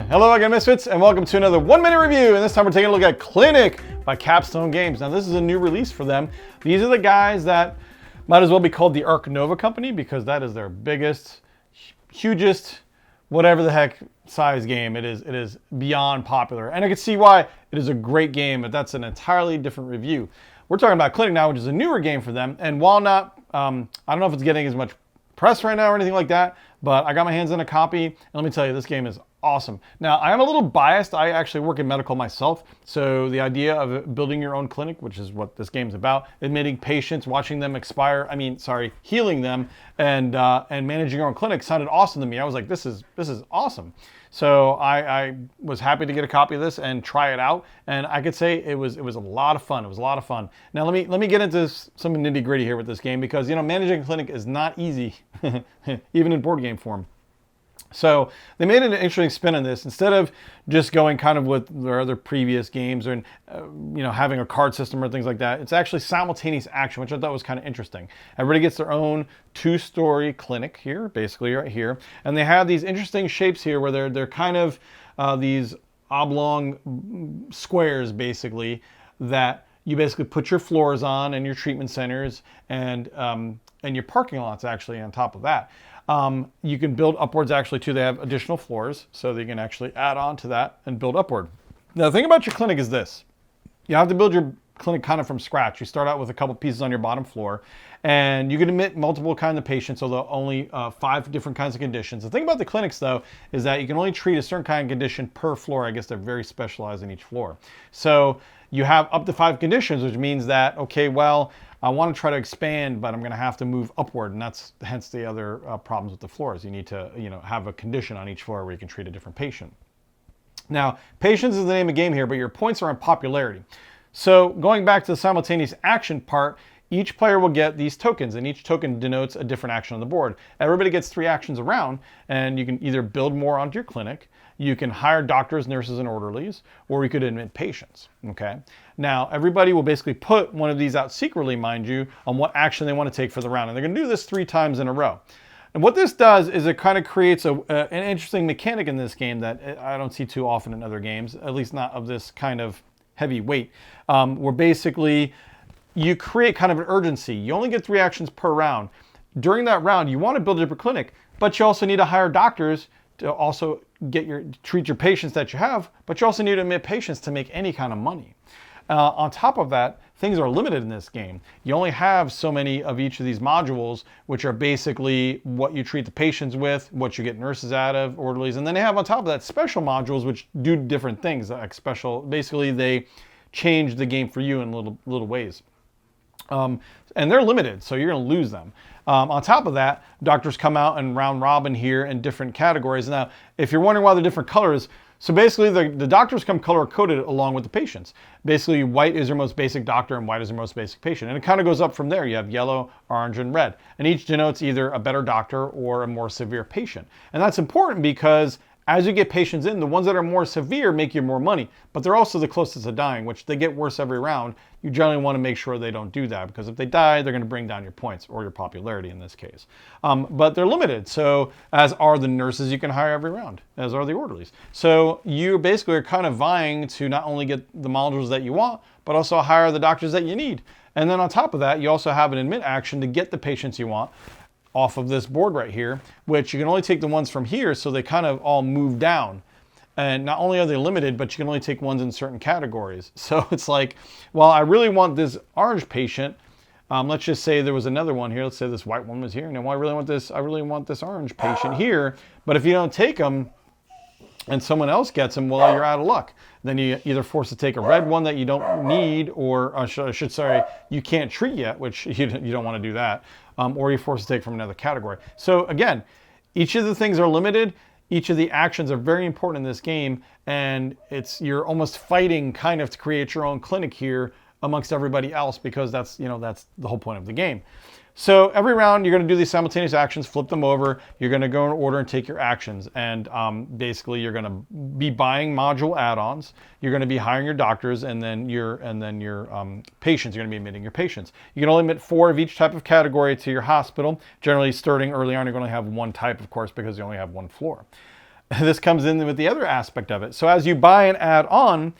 Hello again, Misfits, and welcome to another 1-minute review. And this time we're taking a look at Clinic by Capstone Games. Now this is a new release for them. These are the guys that might as well be called the Arc Nova Company because that is their biggest, hugest, whatever the heck size game. It is beyond popular. And I can see why it is a great game, but that's an entirely different review. We're talking about Clinic now, which is a newer game for them. And while not, I don't know if it's getting as much press right now or anything like that, but I got my hands on a copy, and let me tell you, this game is awesome. Now, I am a little biased. I actually work in medical myself, so the idea of building your own clinic, which is what this game's about, admitting patients, watching them healing them, and managing your own clinic sounded awesome to me. I was like, this is awesome. So I was happy to get a copy of this and try it out, and I could say it was a lot of fun. It was a lot of fun. Now let me get into some nitty gritty here with this game because managing a clinic is not easy, even in board game form. So they made an interesting spin on this. Instead of just going kind of with their other previous games and having a card system or things like that, it's actually simultaneous action, which I thought was kind of interesting. Everybody gets their own two-story clinic here, basically right here, and they have these interesting shapes here where they're kind of these oblong squares, basically, that you basically put your floors on and your treatment centers and your parking lots actually on top of that. You can build upwards actually too. They have additional floors, so they can actually add on to that and build upward. Now the thing about your clinic is this. You have to build your clinic kind of from scratch. You start out with a couple pieces on your bottom floor, and you can admit multiple kinds of patients, although only 5 different kinds of conditions. The thing about the clinics though is that you can only treat a certain kind of condition per floor. I guess they're very specialized in each floor. So you have up to 5 conditions, which means that, okay, well, I want to try to expand, but I'm going to have to move upward, and that's hence the other problems with the floors. You need to, have a condition on each floor where you can treat a different patient. Now, patience is the name of the game here, but your points are on popularity. So going back to the simultaneous action part, each player will get these tokens, and each token denotes a different action on the board. Everybody gets 3 actions around, and you can either build more onto your clinic, you can hire doctors, nurses, and orderlies, or you could admit patients, okay? Now, everybody will basically put one of these out secretly, mind you, on what action they want to take for the round, and they're gonna do this 3 times in a row. And what this does is it kind of creates an interesting mechanic in this game that I don't see too often in other games, at least not of this kind of heavy weight, where basically you create kind of an urgency. You only get 3 actions per round. During that round, you want to build up your clinic, but you also need to hire doctors to also treat your patients that you have, but you also need to admit patients to make any kind of money. On top of that, things are limited in this game. You only have so many of each of these modules, which are basically what you treat the patients with, what you get nurses out of, orderlies, and then they have on top of that special modules which do different things, like special, basically they change the game for you in little ways. And they're limited, so you're going to lose them. On top of that, doctors come out and round robin here in different categories. Now, if you're wondering why they're different colors, so basically the doctors come color coded along with the patients. Basically, white is your most basic doctor and white is your most basic patient. And it kind of goes up from there. You have yellow, orange, and red. And each denotes either a better doctor or a more severe patient. And that's important because as you get patients in, the ones that are more severe make you more money, but they're also the closest to dying, which they get worse every round. You generally want to make sure they don't do that because if they die, they're going to bring down your points or your popularity in this case. But they're limited, so as are the nurses you can hire every round, as are the orderlies. So you basically are kind of vying to not only get the modules that you want, but also hire the doctors that you need. And then on top of that, you also have an admit action to get the patients you want off of this board right here, which you can only take the ones from here, so they kind of all move down. And not only are they limited, but you can only take ones in certain categories. So it's like, well, I really want this orange patient. Let's just say there was another one here. Let's say this white one was here. Now, I really want this orange patient here. But if you don't take them and someone else gets them, well, you're out of luck. Then you either forced to take a red one that you don't need, or you can't treat yet, which you don't want to do that. Or you're forced to take from another category. So again, each of the things are limited. Each of the actions are very important in this game, and you're almost fighting kind of to create your own clinic here amongst everybody else because that's the whole point of the game. So every round, you're going to do these simultaneous actions, flip them over. You're going to go in order and take your actions. And basically, you're going to be buying module add-ons. You're going to be hiring your doctors, and then your patients. You're going to be admitting your patients. You can only admit 4 of each type of category to your hospital. Generally, starting early on, you're going to have 1 type, of course, because you only have 1 floor. this comes in with the other aspect of it. So as you buy and add on,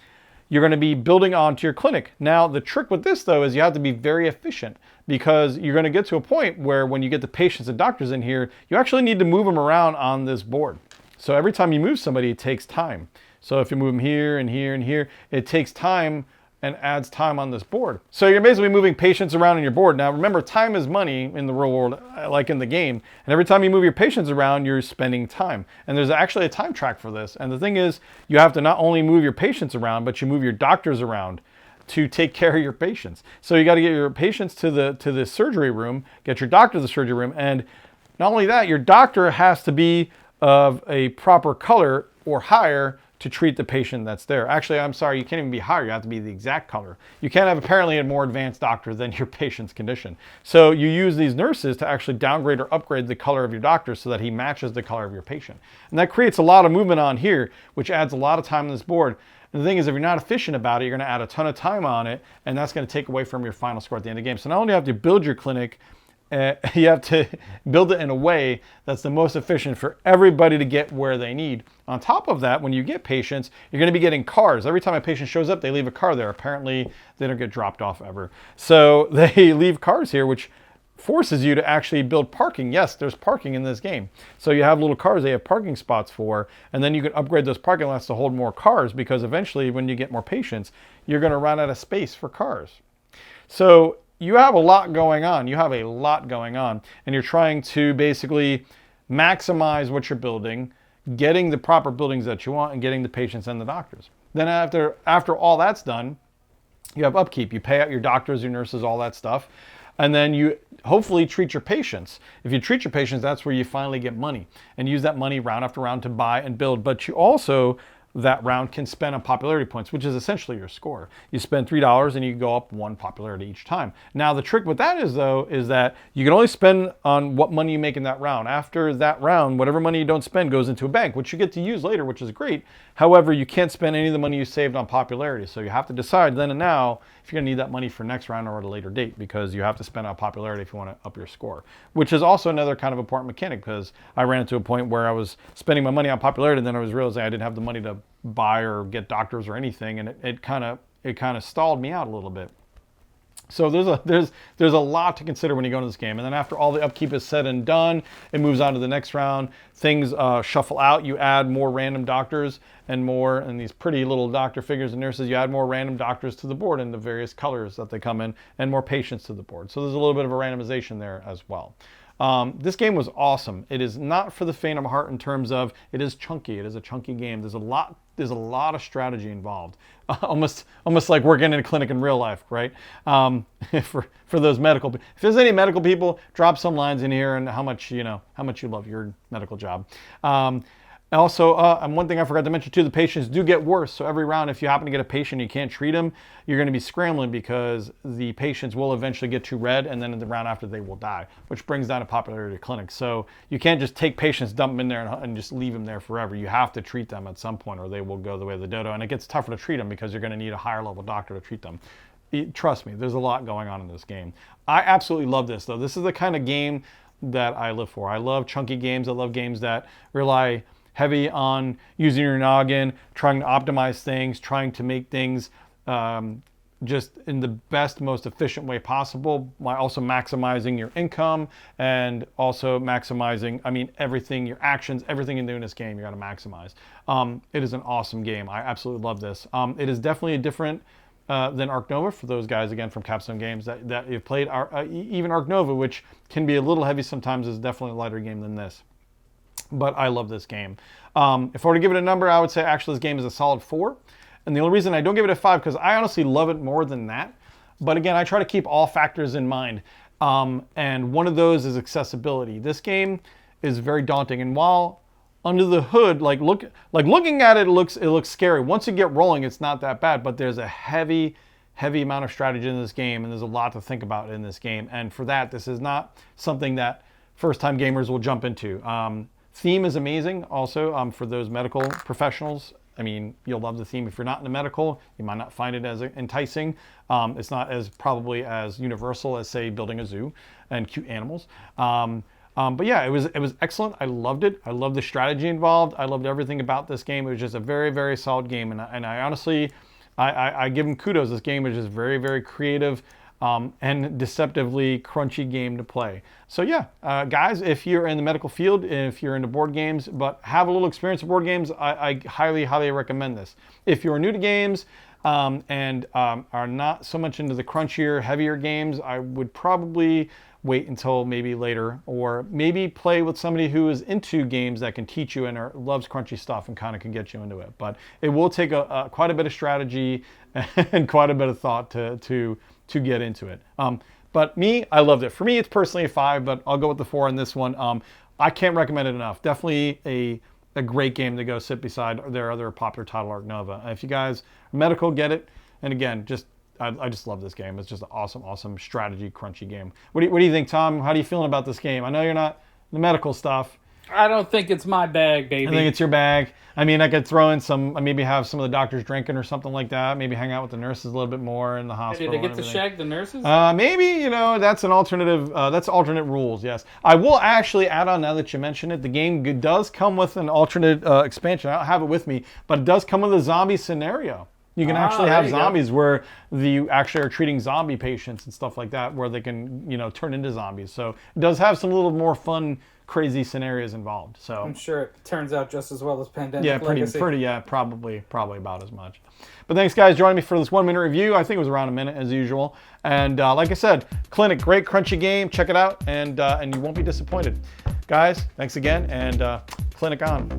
you're going to be building onto your clinic. Now, the trick with this, though, is you have to be very efficient, because you're going to get to a point where when you get the patients and doctors in here, you actually need to move them around on this board. So every time you move somebody, it takes time. So if you move them here and here and here, it takes time and adds time on this board. So you're basically moving patients around on your board. Now remember, time is money in the real world, like in the game. And every time you move your patients around, you're spending time. And there's actually a time track for this. And the thing is, you have to not only move your patients around, but you move your doctors around to take care of your patients. So you got to get your patients to the surgery room, get your doctor to the surgery room. And not only that, your doctor has to be of a proper color or higher to treat the patient that's there. Actually, I'm sorry, you can't even be higher. You have to be the exact color. You can't have apparently a more advanced doctor than your patient's condition. So you use these nurses to actually downgrade or upgrade the color of your doctor so that he matches the color of your patient. And that creates a lot of movement on here, which adds a lot of time on this board. And the thing is, if you're not efficient about it, you're going to add a ton of time on it, and that's going to take away from your final score at the end of the game. So not only do you have to build your clinic, you have to build it in a way that's the most efficient for everybody to get where they need. On top of that, when you get patients, you're going to be getting cars. Every time a patient shows up, they leave a car there. Apparently, they don't get dropped off ever. So they leave cars here, which forces you to actually build parking. Yes, there's parking in this game. So you have little cars they have parking spots for, and then you can upgrade those parking lots to hold more cars, because eventually when you get more patients, you're going to run out of space for cars. So you have a lot going on. You have a lot going on, and you're trying to basically maximize what you're building, getting the proper buildings that you want, and getting the patients and the doctors. Then after all that's done, you have upkeep. You pay out your doctors, your nurses, all that stuff. And then you hopefully treat your patients. If you treat your patients, that's where you finally get money, and use that money round after round to buy and build. But you also, that round, can spend on popularity points, which is essentially your score. You spend $3 and you go up 1 popularity each time. Now the trick with that is, though, is that you can only spend on what money you make in that round. After that round, whatever money you don't spend goes into a bank, which you get to use later, which is great. However, you can't spend any of the money you saved on popularity. So you have to decide then and now if you're gonna need that money for next round or at a later date, because you have to spend on popularity if you want to up your score, which is also another kind of important mechanic, because I ran into a point where I was spending my money on popularity, and then I was realizing I didn't have the money to buy or get doctors or anything, and it kind of stalled me out a little bit. So there's a lot to consider when you go into this game. And then after all the upkeep is said and done, it moves on to the next round. Things shuffle out. You add more random doctors and these pretty little doctor figures and nurses. You add more random doctors to the board in the various colors that they come in, and more patients to the board. So there's a little bit of a randomization there as well. This game was awesome. It is not for the faint of heart in terms of, it is chunky. It is a chunky game. There's a lot of strategy involved. Almost like working in a clinic in real life, right? For those medical, if there's any medical people, drop some lines in here and how much you love your medical job. Also, and one thing I forgot to mention too, the patients do get worse. So every round, if you happen to get a patient and you can't treat them, you're going to be scrambling, because the patients will eventually get too red, and then in the round after they will die, which brings down the popularity of clinics. So you can't just take patients, dump them in there, and just leave them there forever. You have to treat them at some point, or they will go the way of the dodo. And it gets tougher to treat them because you're going to need a higher level doctor to treat them. Trust me, there's a lot going on in this game. I absolutely love this, though. This is the kind of game that I live for. I love chunky games. I love games that rely heavy on using your noggin, trying to optimize things, trying to make things just in the best, most efficient way possible, while also maximizing your income, and also maximizing, everything, your actions, everything you do in this game, you got to maximize. It is an awesome game. I absolutely love this. It is definitely different than Ark Nova, for those guys, again, from Capstone Games that you've played. Even Ark Nova, which can be a little heavy sometimes, is definitely a lighter game than this. But I love this game. If I were to give it a number, I would say actually this game is a solid 4. And the only reason I don't give it a 5, because I honestly love it more than that. But again, I try to keep all factors in mind. And one of those is accessibility. This game is very daunting. And while under the hood, looking at it, it looks scary. Once you get rolling, it's not that bad. But there's a heavy amount of strategy in this game, and there's a lot to think about in this game. And for that, this is not something that first-time gamers will jump into. Theme is amazing also for those medical professionals. You'll love the theme. If you're not into medical, you might not find it as enticing. It's not probably as universal as, say, building a zoo and cute animals. But yeah, it was excellent. I loved it. I loved the strategy involved. I loved everything about this game. It was just a very, very solid game. And I honestly, I give them kudos. This game is just very, very creative and deceptively crunchy game to play. So yeah, guys, if you're in the medical field, if you're into board games, but have a little experience with board games, I highly, highly recommend this. If you're new to games and are not so much into the crunchier, heavier games, I would probably wait until maybe later, or maybe play with somebody who is into games that can teach you and loves crunchy stuff and kind of can get you into it. But it will take quite a bit of strategy and quite a bit of thought to get into it. But me, I loved it. For me, it's personally a 5, but I'll go with the 4 on this one. I can't recommend it enough. Definitely a great game to go sit beside their other popular title, Arc Nova. If you guys are medical, get it. And again, I just love this game. It's just an awesome, awesome strategy, crunchy game. What do you think, Tom? How are you feeling about this game? I know you're not the medical stuff. I don't think it's my bag, baby. I think it's your bag. I mean, I could throw in maybe have some of the doctors drinking or something like that. Maybe hang out with the nurses a little bit more in the hospital. Did they get to shag the nurses? Maybe, that's an alternative. That's alternate rules, yes. I will actually add on, now that you mention it, the game does come with an alternate expansion. I don't have it with me, but it does come with a zombie scenario. You can actually have zombies where you actually are treating zombie patients and stuff like that, where they can, turn into zombies. So it does have some little more fun, crazy scenarios involved. So I'm sure it turns out just as well as Pandemic Legacy. Yeah, probably about as much. But thanks, guys, joining me for this 1 minute review. I think it was around a minute as usual. And like I said, Clinic, great crunchy game. Check it out, and you won't be disappointed. Guys, thanks again, and Clinic on.